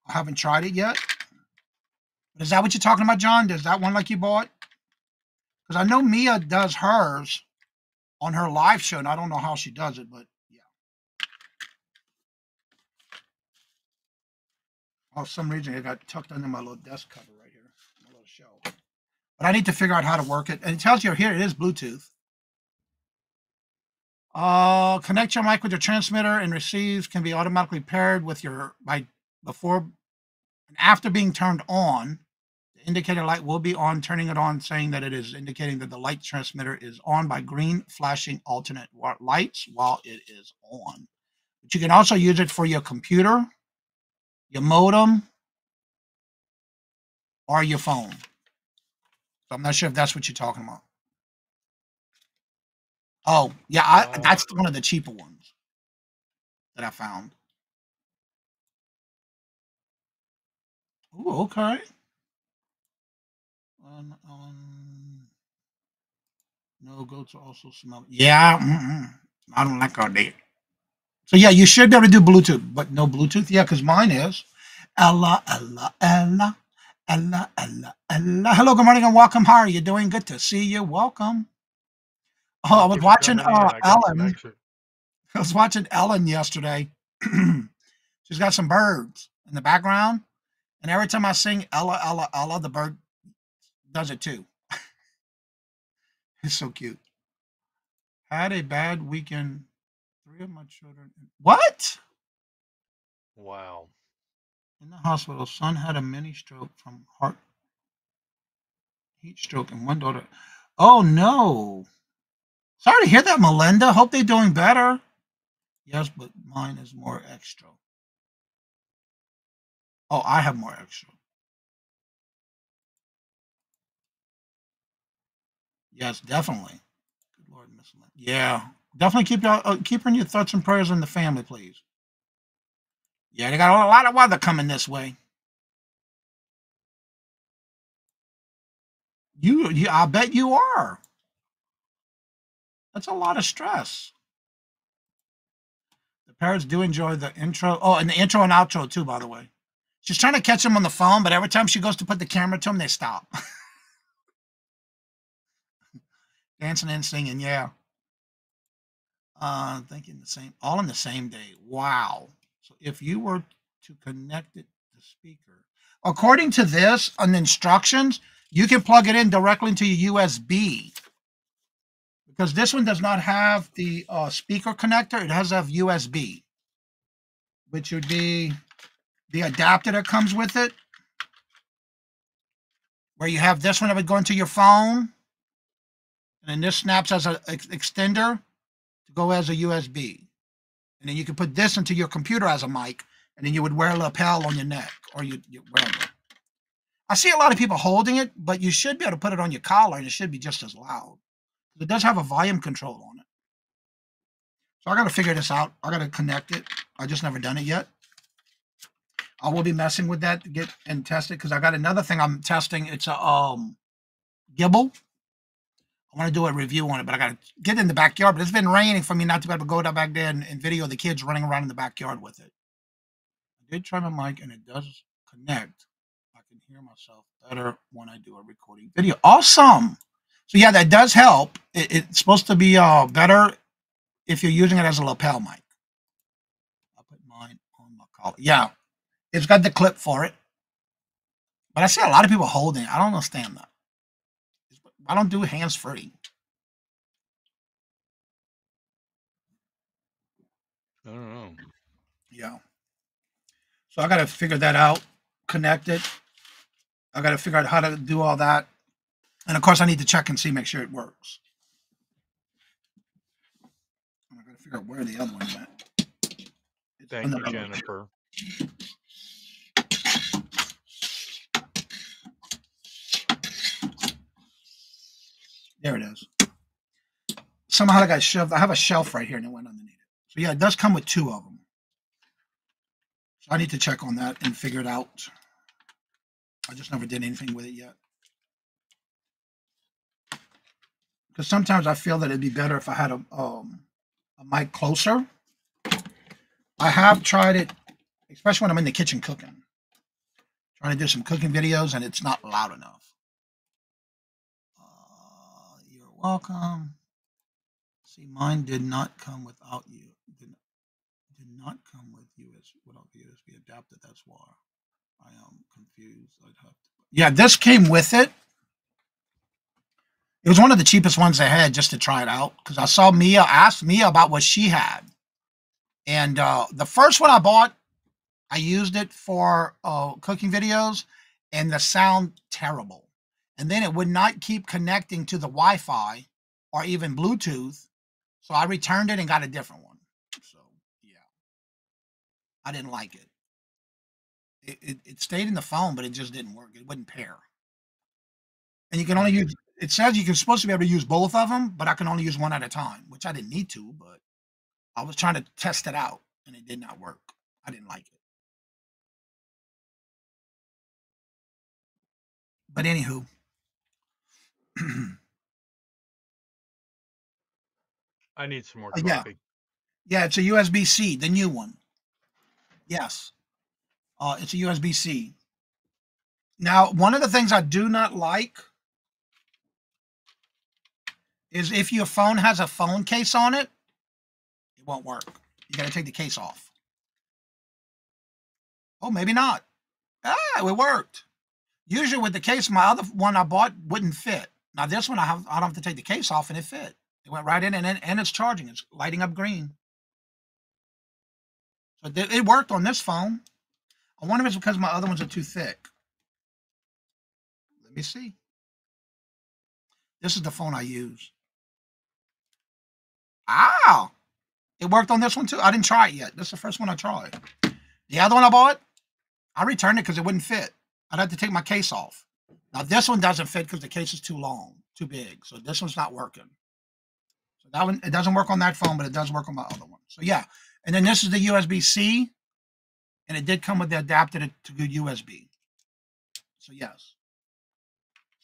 I haven't tried it yet. But is that what you're talking about, John? Is that one like you bought? Because I know Mia does hers on her live show, and I don't know how she does it, but yeah. Oh, for some reason it got tucked under my little desk cover right here, my little show. But I need to figure out how to work it. And it tells you here it is Bluetooth. Connect your mic with your transmitter and receives can be automatically paired with your before and after being turned on. The indicator light will be on, turning it on, saying that it is indicating that the light transmitter is on by green flashing alternate lights while it is on. But you can also use it for your computer, your modem, or your phone. So I'm not sure if that's what you're talking about. Oh, yeah, that's one of the cheaper ones that I found. Oh, okay. No, goats also smell. Yeah, I don't like all that. So yeah, you should be able to do Bluetooth, but no Bluetooth. Yeah, because mine is. Ella. Hello, good morning and welcome. How are you doing? Good to see you. Welcome. Oh, I was watching Ellen. I was watching Ellen yesterday. She's got some birds in the background, and every time I sing Ella, Ella, Ella, the bird does it too. It's so cute. Had a bad weekend. 3 of my children. What? Wow. In the hospital, son had a mini stroke from heat stroke, and one daughter. Oh no. Sorry to hear that, Melinda. Hope they're doing better. Yes, but mine is more extra. Oh, I have more extra. Yes, definitely. Good Lord, Miss Lynn. Yeah, definitely keep in your thoughts and prayers in the family, please. Yeah, they got a lot of weather coming this way. I bet you are. That's a lot of stress. The parrots do enjoy the intro. Oh, and the intro and outro too, by the way. She's trying to catch them on the phone, but every time she goes to put the camera to them, they stop. Dancing and singing, yeah. Thinking the same, all in the same day. Wow. So if you were to connect it to speaker, according to this on the instructions, you can plug it in directly into your USB. Because this one does not have the speaker connector. It has to have USB, which would be the adapter that comes with it, where you have this one that would go into your phone, and then this snaps as an extender to go as a USB. And then you can put this into your computer as a mic, and then you would wear a lapel on your neck, or you wherever. I see a lot of people holding it, but you should be able to put it on your collar, and it should be just as loud. It does have a volume control on it. So I got to figure this out. I got to connect it. I just never done it yet. I will be messing with that to get and test it, because I got another thing I'm testing. It's a gimbal. I want to do a review on it, but I got to get in the backyard. But it's been raining for me not to be able to go down back there and video the kids running around in the backyard with it. I did try my mic, and it does connect. I can hear myself better when I do a recording video. Awesome. So yeah, that does help. It's supposed to be better if you're using it as a lapel mic. I'll put mine on my collar. Yeah, it's got the clip for it. But I see a lot of people holding it. I don't understand that. I don't do hands-free. I don't know. Yeah. So I got to figure that out, connect it. I got to figure out how to do all that. And of course, I need to check and see, make sure it works. I got to figure out where the other one went. Thank you, Jennifer. There it is. Somehow I got shoved. I have a shelf right here and it went underneath it. So yeah, it does come with two of them. So I need to check on that and figure it out. I just never did anything with it yet. Because sometimes I feel that it'd be better if I had a mic closer. I have tried it, especially when I'm in the kitchen cooking. Trying to do some cooking videos and it's not loud enough. You're welcome. See, mine did not come without you. Did not come with without the USB adapter. That's why I am confused. I'd have to. Yeah, this came with it. It was one of the cheapest ones they had just to try it out, because I saw Mia, asked Mia about what she had. And the first one I bought, I used it for cooking videos, and the sound terrible. And then it would not keep connecting to the Wi-Fi or even Bluetooth. So I returned it and got a different one. So, yeah. I didn't like it. It stayed in the phone, but it just didn't work. It wouldn't pair. And you can only use, it says you're supposed to be able to use both of them, but I can only use one at a time, which I didn't need to, but I was trying to test it out and it did not work. I didn't like it. But anywho. I need some more coffee. Yeah, it's a USB-C, the new one. Yes. It's a USB-C. Now, one of the things I do not like is if your phone has a phone case on it, it won't work. You got to take the case off. Oh, maybe not. Ah, it worked. Usually with the case, my other one I bought wouldn't fit. Now this one, I don't have to take the case off and it fit. It went right in and it's charging. It's lighting up green. So it worked on this phone. I wonder if it's because my other ones are too thick. Let me see. This is the phone I use. Ah, it worked on this one too. I didn't try it yet. This is the first one I tried. The other one I bought, I returned it because it wouldn't fit. I'd have to take my case off. Now this one doesn't fit because the case is too long, too big. So this one's not working. So that one, it doesn't work on that phone, but it does work on my other one. So yeah. And then this is the USB-C. And it did come with the adapter to good USB. So yes.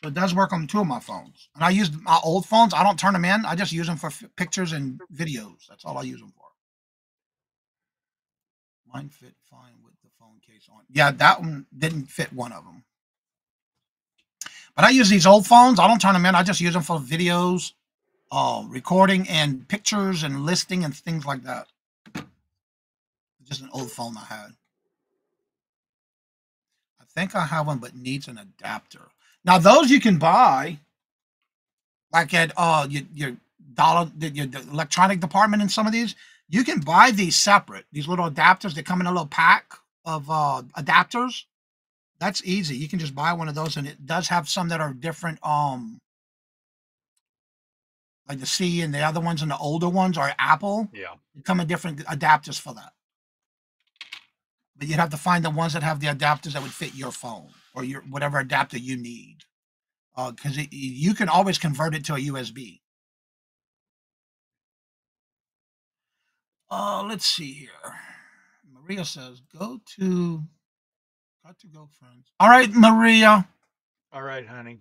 So it does work on 2 of my phones. And I use my old phones. I don't turn them in. I just use them for pictures and videos. That's all I use them for. Mine fit fine with the phone case on. Yeah, that one didn't fit one of them. But I use these old phones. I don't turn them in. I just use them for videos, recording and pictures and listing and things like that. Just an old phone I had. I think I have one, but needs an adapter. Now those you can buy, like at your the electronic department in some of these. You can buy these separate. These little adapters. They come in a little pack of adapters. That's easy. You can just buy one of those, and it does have some that are different. Like the C and the other ones, and the older ones are Apple. Yeah. They come in different adapters for that. But you'd have to find the ones that have the adapters that would fit your phone or your whatever adapter you need. Because you can always convert it to a USB. Let's see here. Maria says, got to go, friends. All right, Maria. All right, honey.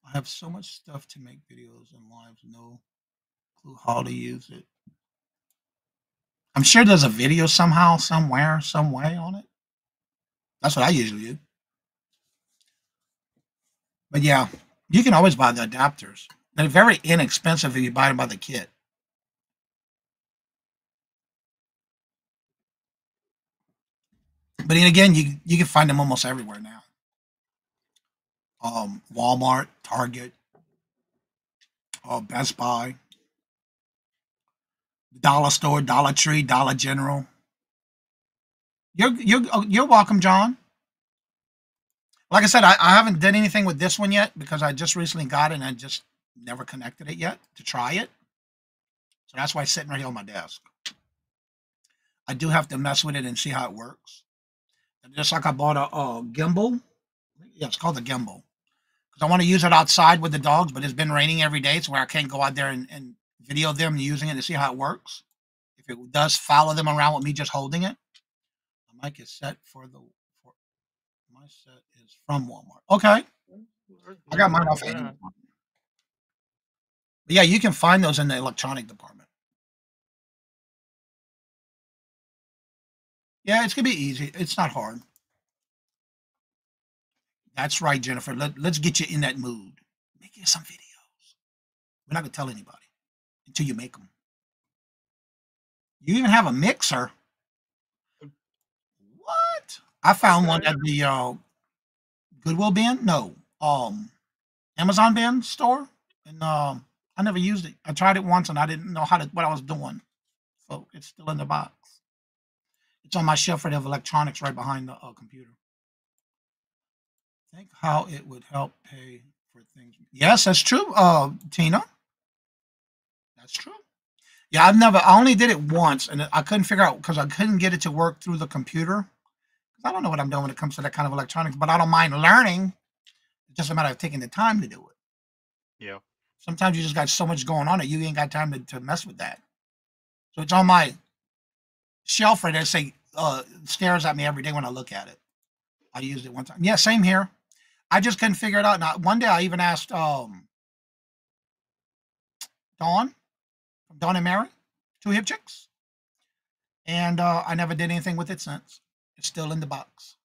I have so much stuff to make videos and lives. No clue how to use it. I'm sure there's a video somehow, somewhere, some way on it. That's what I usually do. But yeah, you can always buy the adapters. They're very inexpensive if you buy them by the kit. But then again, you can find them almost everywhere now. Walmart, Target, Best Buy, Dollar Store, Dollar Tree, Dollar General. You're welcome, John. Like I said, I haven't done anything with this one yet because I just recently got it and I just never connected it yet to try it. So that's why it's sitting right here on my desk. I do have to mess with it and see how it works. And just like I bought a gimbal. Yeah, it's called the gimbal. Because I want to use it outside with the dogs, but it's been raining every day, so where I can't go out there and video them using it to see how it works. If it does follow them around with me just holding it. My mic is set for my set is from Walmart. Okay. I got mine off Amazon. But yeah, you can find those in the electronic department. Yeah, it's gonna be easy. It's not hard. That's right, Jennifer. Let's get you in that mood. Make you some videos. We're not gonna tell anybody until you make them. You even have a mixer. What? I found one at the Goodwill bin. No, Amazon bin store, and I never used it. I tried it once, and I didn't know what I was doing. So it's still in the box. It's on my shelf of electronics right behind the computer. Think how it would help pay for things. Yes, that's true, Tina. That's true. Yeah, I only did it once, and I couldn't figure out because I couldn't get it to work through the computer. I don't know what I'm doing when it comes to that kind of electronics, but I don't mind learning. It's just a matter of taking the time to do it. Yeah. Sometimes you just got so much going on that you ain't got time to mess with that. So it's on my shelf right there. Say stares at me every day when I look at it. I used it one time. Yeah, same here. I just couldn't figure it out. Now, one day I even asked Dawn and Mary, 2 hip chicks, and I never did anything with it since. It's still in the box.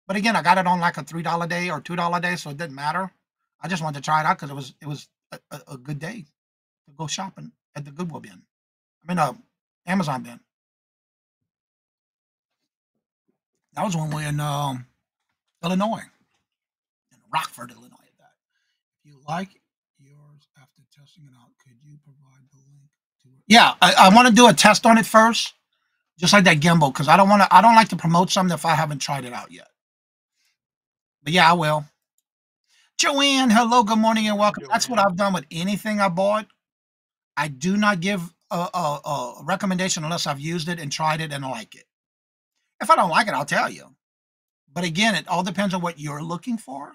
But again, I got it on like a $3 day or $2 day, so it didn't matter. I just wanted to try it out because it was a good day to go shopping at the Goodwill bin. I mean, Amazon bin. That was when we were in Illinois, in Rockford, Illinois. At that. If you like yours after testing it out, could you provide the link to it? Yeah, I want to do a test on it first, just like that gimbal, because I don't like to promote something if I haven't tried it out yet. But yeah, I will. Joanne, hello, good morning, and welcome. Joanne. That's what I've done with anything I bought. I do not give a recommendation unless I've used it and tried it and like it. If I don't like it, I'll tell you. But again, it all depends on what you're looking for.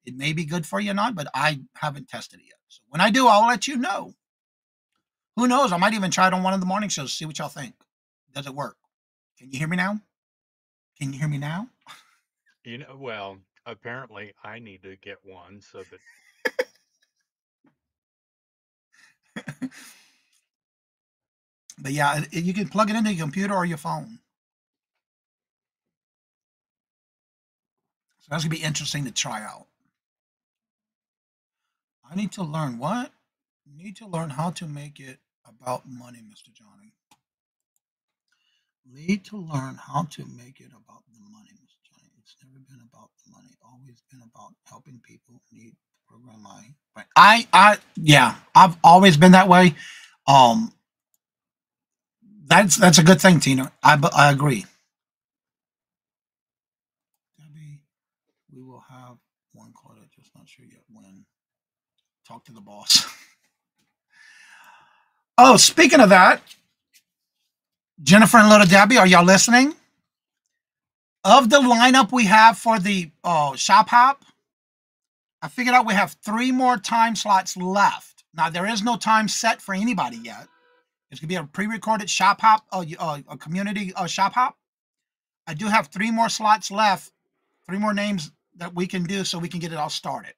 It may be good for you or not, but I haven't tested it yet. So when I do, I'll let you know. Who knows? I might even try it on one of the morning shows, see what y'all think. Does it work? Can you hear me now? Can you hear me now? Well, Apparently, I need to get one so that But yeah, you can plug it into your computer or your phone. So that's gonna be interesting to try out. I need to learn what? Need to learn how to make it about money, Mr. Johnny. Need to learn how to make it about the money, Mr. Johnny. It's never been about the money. Always been about helping people need the program But yeah, I've always been that way. Um, that's a good thing, Tina. I agree. Debbie, we will have one quarter. Just not sure yet when. Talk to the boss. Oh, speaking of that, Jennifer and Little Debbie, are y'all listening? Of the lineup we have for the Shop Hop, I figured out we have 3 more time slots left. Now, there is no time set for anybody yet. It's going to be a pre-recorded Shop Hop, a community Shop Hop. I do have 3 more slots left, 3 more names that we can do so we can get it all started.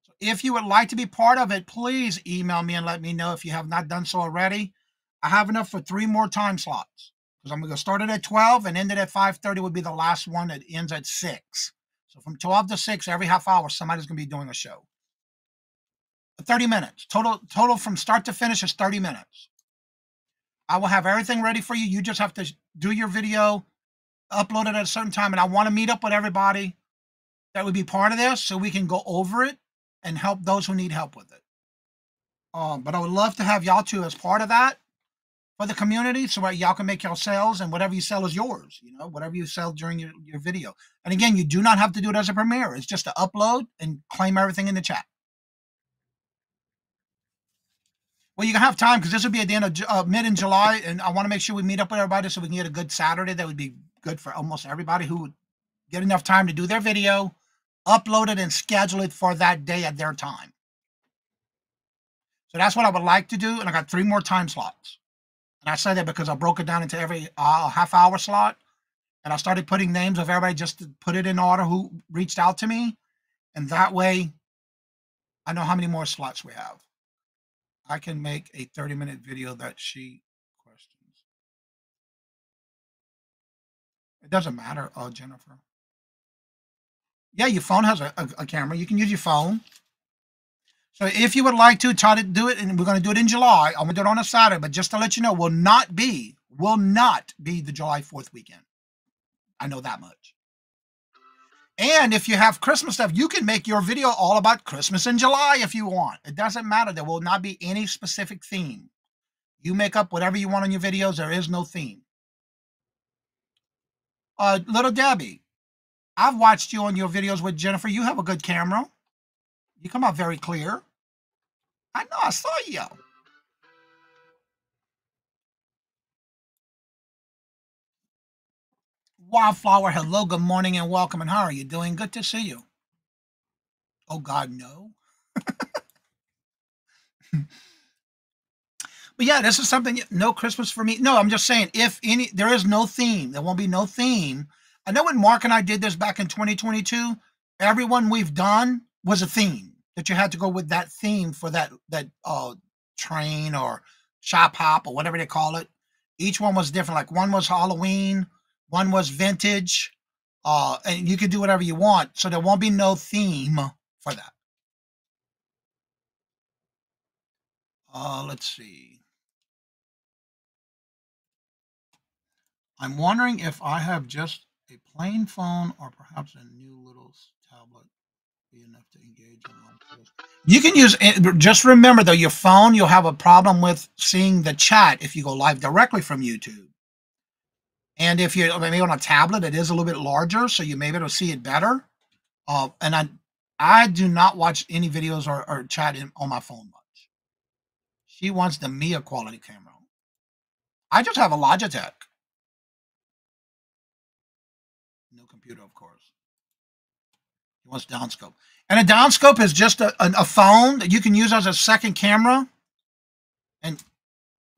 So if you would like to be part of it, please email me and let me know if you have not done so already. I have enough for 3 more time slots because I'm going to start it at 12 and end it at 5:30 would be the last one that ends at 6. So from 12 to 6, every half hour, somebody's going to be doing a show. 30 minutes. Total from start to finish is 30 minutes. I will have everything ready for you. You just have to do your video, upload it at a certain time, and I want to meet up with everybody that would be part of this so we can go over it and help those who need help with it. But I would love to have y'all two as part of that for the community so that y'all can make your sales, and whatever you sell is yours, whatever you sell during your video. And again, you do not have to do it as a premiere. It's just to upload and claim everything in the chat. Well, you can have time because this will be at the end of mid in July, and I want to make sure we meet up with everybody so we can get a good Saturday. That would be good for almost everybody who would get enough time to do their video, upload it, and schedule it for that day at their time. So that's what I would like to do, and I got 3 more time slots. And I say that because I broke it down into every half-hour slot, and I started putting names of everybody just to put it in order who reached out to me, and that way I know how many more slots we have. I can make a 30-minute video that she questions. It doesn't matter, Jennifer. Yeah, your phone has a camera. You can use your phone. So if you would like to try to do it, and we're going to do it in July, I'm going to do it on a Saturday, but just to let you know, will not be the July 4th weekend. I know that much. And if you have Christmas stuff, you can make your video all about Christmas in July if you want. It doesn't matter. There will not be any specific theme. You make up whatever you want on your videos. There is no theme. Little Debbie, I've watched you on your videos with Jennifer. You have a good camera. You come out very clear. I know, I saw you. Wildflower, hello, good morning and welcome. And how are you doing? Good to see you. Oh, God, no. But yeah, this is something, no Christmas for me. No, I'm just saying, there is no theme. There won't be no theme. I know when Mark and I did this back in 2022, everyone we've done was a theme that you had to go with that theme for that train or shop hop or whatever they call it. Each one was different. Like one was Halloween, one was vintage, and you can do whatever you want. So there won't be no theme for that. Let's see. I'm wondering if I have just a plain phone or perhaps a new little tablet be enough to engage in live. You can use it. Just remember though, your phone, you'll have a problem with seeing the chat if you go live directly from YouTube. And if you're maybe on a tablet, it is a little bit larger, so you may be able to see it better. And I do not watch any videos or chat on my phone much. She wants the Mia quality camera. I just have a Logitech. No computer, of course. He wants downscope. And a downscope is just a phone that you can use as a second camera. And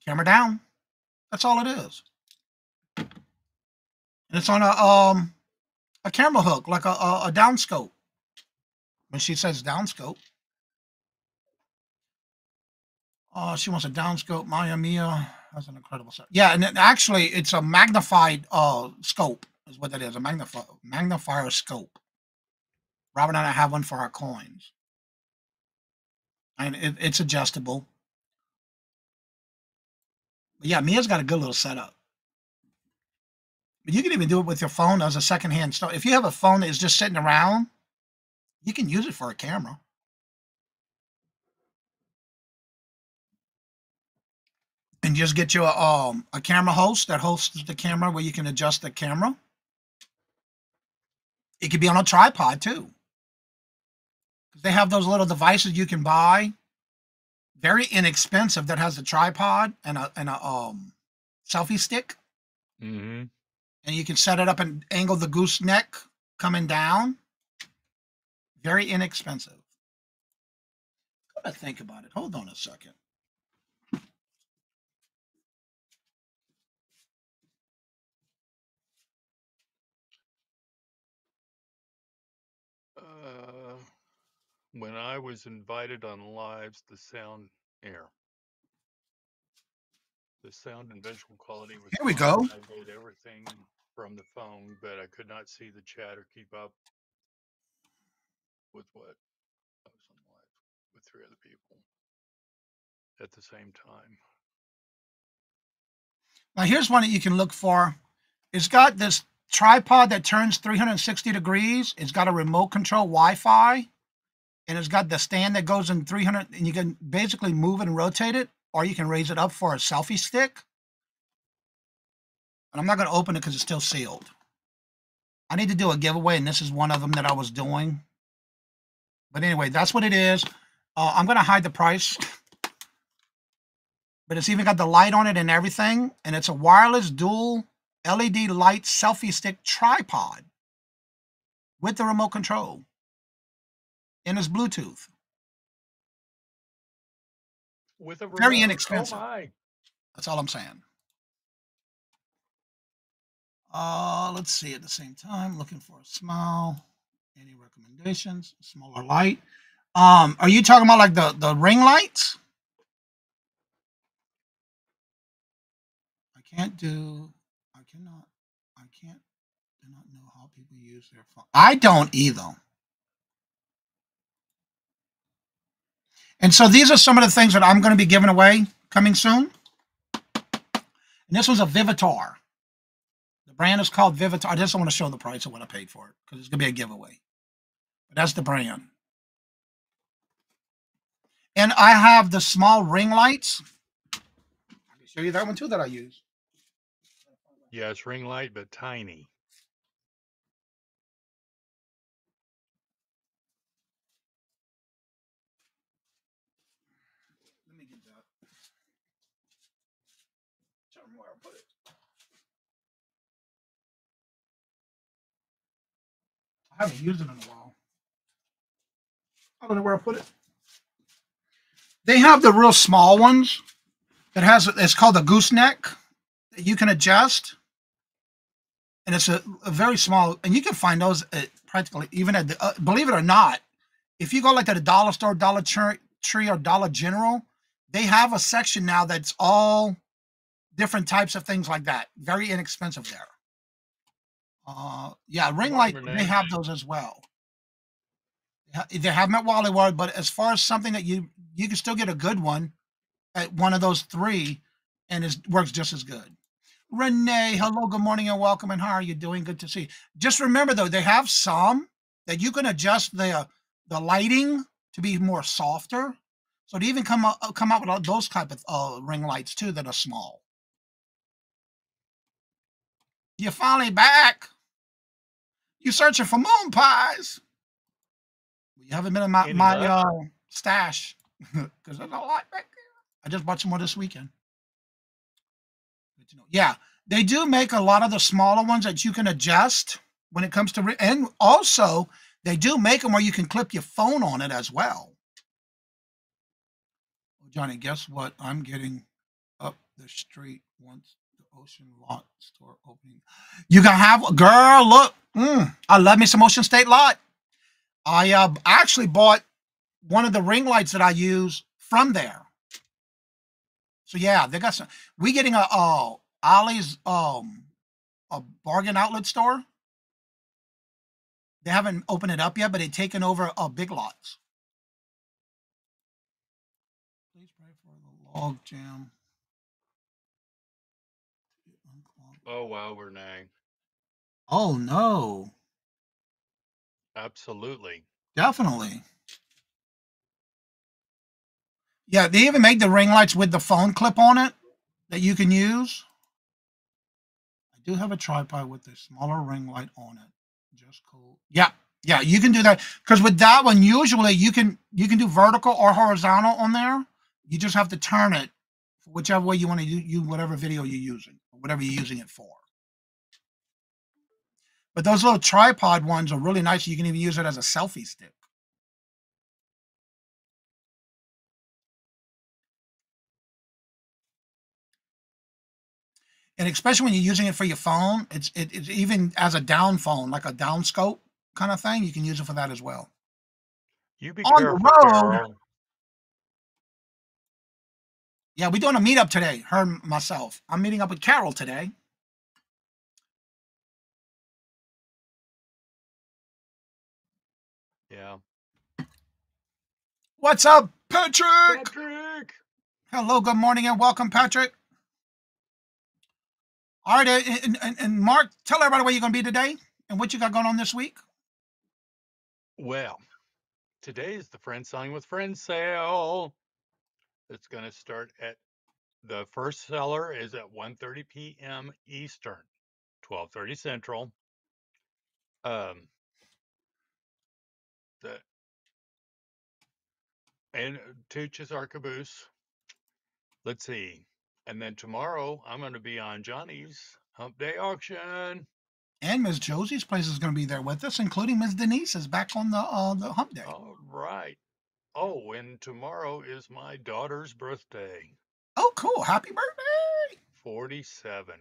camera down. That's all it is. And it's on a camera hook, like a downscope. When she says downscope, she wants a downscope. Maya Mia has an incredible set. Yeah, and actually, it's a magnified scope, is what that is, a magnifier scope. Robin and I have one for our coins. And it's adjustable. But yeah, Mia's got a good little setup. But you can even do it with your phone as a secondhand stuff. If you have a phone that is just sitting around, you can use it for a camera. And just get you a camera host that hosts the camera where you can adjust the camera. It could be on a tripod too. They have those little devices you can buy, very inexpensive, that has a tripod and a selfie stick. Mm-hmm. And you can set it up and angle the gooseneck coming down. Very inexpensive. Gotta think about it. Hold on a second. When I was invited on lives, the sound and visual quality was Here we fine. go. I did everything from the phone, but I could not see the chat or keep up with what I was on live with 3 other people at the same time. Now here's one that you can look for. It's got this tripod that turns 360 degrees. It's got a remote control Wi-Fi, and it's got the stand that goes in 300, and you can basically move it and rotate it, or you can raise it up for a selfie stick. And I'm not going to open it because it's still sealed. I need to do a giveaway, and this is one of them that I was doing. But anyway, that's what it is. I'm going to hide the price. But it's even got the light on it and everything. And it's a wireless dual LED light selfie stick tripod with the remote control. And it's Bluetooth. With a Very remote? inexpensive. Oh my. That's all I'm saying. Let's see at the same time. Looking for a smile. Any recommendations? Smaller light. Are you talking about like the ring lights? I do not know how people use their phone. I don't either. And so these are some of the things that I'm going to be giving away coming soon. And this was a Vivitar. The brand is called Vivitar. I just don't want to show the price of what I paid for it because it's going to be a giveaway. But that's the brand. And I have the small ring lights. I can show you that one too that I use. Yeah, it's ring light, but tiny. Let me get that. Tell me where I put it. I haven't used it in a while. I don't know where I put it. They have the real small ones that it's called a gooseneck that you can adjust. And it's a very small, and you can find those at practically even at the, believe it or not, if you go like to the dollar store, Dollar Tree, or Dollar General, they have a section now that's all different types of things like that. Very inexpensive there. Yeah, ring light, they have those as well. They have them at Wally World, but as far as something that you can still get a good one at one of those 3, and it works just as good. Renee, hello, good morning, and welcome. And how are you doing? Good to see you. Just remember, though, they have some that you can adjust the lighting to be more softer. So to even come out with those type of ring lights too that are small. You're finally back. You searching for moon pies? You haven't been in my stash because there's a lot back there. I just bought some more this weekend. Yeah, they do make a lot of the smaller ones that you can adjust when it comes to, and also they do make them where you can clip your phone on it as well. Johnny, guess what? I'm getting up the street once. Ocean lot store opening. You can have, girl, look. I love me some Ocean State lot. I actually bought one of the ring lights that I use from there. So yeah, they got some. We getting a Ollie's a bargain outlet store. They haven't opened it up yet, but they've taken over Big Lots. Please pray for the log jam. Oh, wow, Renee. Oh, no. Absolutely. Definitely. Yeah, they even make the ring lights with the phone clip on it that you can use. I do have a tripod with a smaller ring light on it. Just cool. Yeah, yeah, you can do that. Because with that one, usually you can do vertical or horizontal on there. You just have to turn it whichever way you want to do whatever video you're using, or whatever you're using it for. But those little tripod ones are really nice. You can even use it as a selfie stick. And especially when you're using it for your phone, it's even as a down phone, like a down scope kind of thing. You can use it for that as well. You be On careful, the road. Carol. Yeah, we're doing a meetup today, her and myself. I'm meeting up with Carol today. Yeah. What's up, Patrick? Patrick! Hello, good morning, and welcome, Patrick. All right, and Mark, tell everybody where you're going to be today and what you got going on this week. Well, today is the Friends Selling with Friends sale. It's going to start at, the first seller is at 1:30 p.m. Eastern, 12:30 Central. And Tooch is our caboose. Let's see. And then tomorrow, I'm going to be on Johnny's Hump Day auction. And Miss Josie's place is going to be there with us, including Miss Denise is back on the Hump Day. All right. Oh, and tomorrow is my daughter's birthday. Oh, cool. Happy birthday. 47.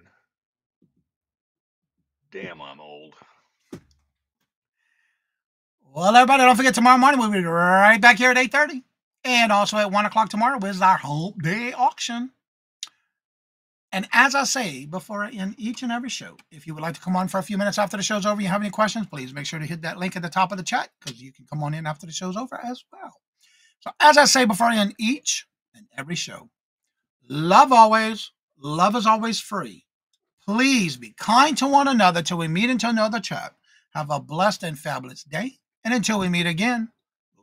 Damn, I'm old. Well, everybody, don't forget tomorrow morning we'll be right back here at 8:30. And also at 1 o'clock tomorrow is our Hump Day auction. And as I say before I end each and every show, if you would like to come on for a few minutes after the show's over and you have any questions, please make sure to hit that link at the top of the chat because you can come on in after the show's over as well. So as I say before I end each and every show, love always, love is always free. Please be kind to one another till we meet into another chat. Have a blessed and fabulous day. And until we meet again,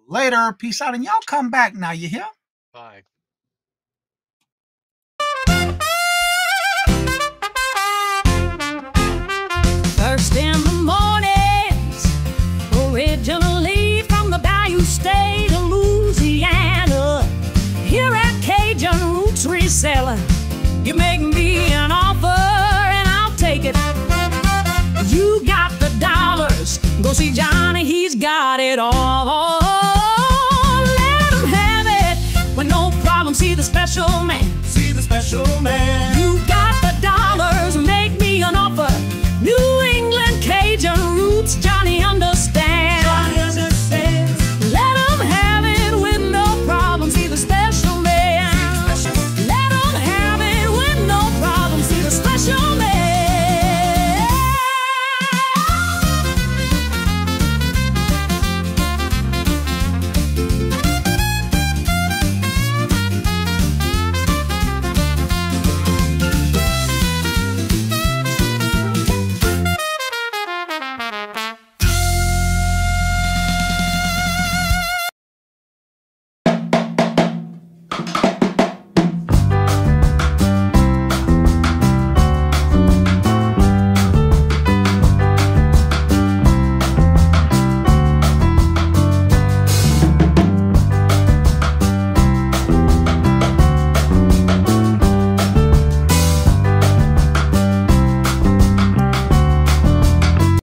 later, peace out, and y'all come back now, you hear? Bye. First in the mornings, originally from the Bayou State of Louisiana. Here at Cajun Roots Reselling, you make me an offer and I'll take it. You got the dollars, go see Johnny, he's got it all.